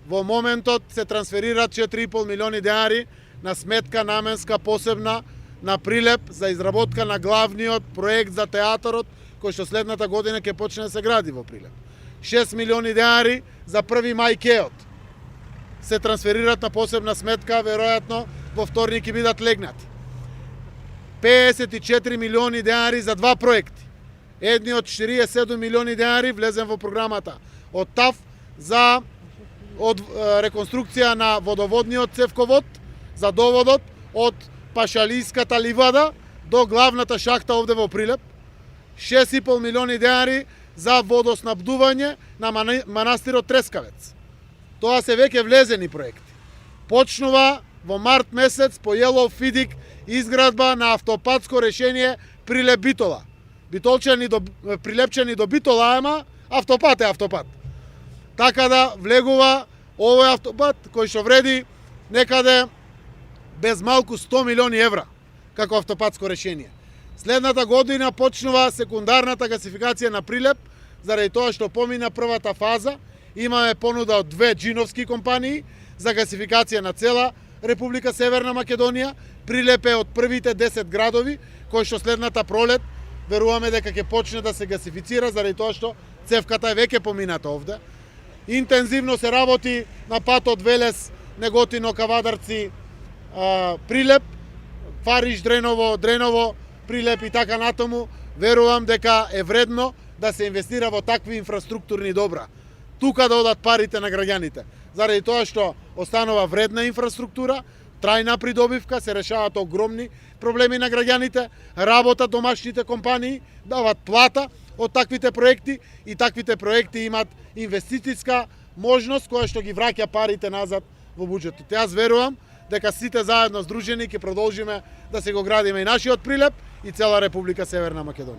Во моментот се трансферираат 4,5 милиони денари на сметка наменска посебна на Прилеп за изработка на главниот проект за театарот кој што следната година ќе почне да се гради во Прилеп. 6 милиони денари за 1. мај кеот се трансферираат на посебна сметка, веројатно во вторник ќе бидат легнати. 54 милиони денари за два проекти. Едниот 47 милиони денари влезен во програмата од ТАФ за реконструкција на водоводниот цевковод за доводот од Пашалиската ливада до главната шахта овде во Прилеп. 6,5 милиони денари за водоснабдување на манастирот Трескавец. Тоа се веќе влезени проекти. Почнува во март месец по Јелов Фидик изградба на автопатско решение Прилеп-Битола. Прилепчани до Битола, ама автопат е автопат. Така да влегува овој автопат кој што вреди некаде без малку 100 милиони евра како автопатско решение. Следната година почнува секундарната гасификација на Прилеп, заради тоа што помина првата фаза. Имаме понуда од две джиновски компании за гасификација на цела Република Северна Македонија. Прилеп е од првите 10 градови кои што следната пролет веруваме дека ќе почне да се гасифицира, заради тоа што цевката е веќе помината овде. Интензивно се работи на патот Велес, Неготино, Кавадарци, Прилеп, Фариш, Дреново, Прилеп и така натаму. Верувам дека е вредно да се инвестира во такви инфраструктурни добра. Тука да одат парите на граѓаните. Заради тоа што останува вредна инфраструктура, трајна придобивка, се решаваат огромни проблеми на граѓаните, работат домашните компании, дават плата од таквите проекти и таквите проекти имаат инвестицијска можност која што ги враќа парите назад во буџетот. Јас верувам дека сите заедно здружени ќе продолжиме да се го градиме и нашиот Прилеп и цела Република Северна Македонија.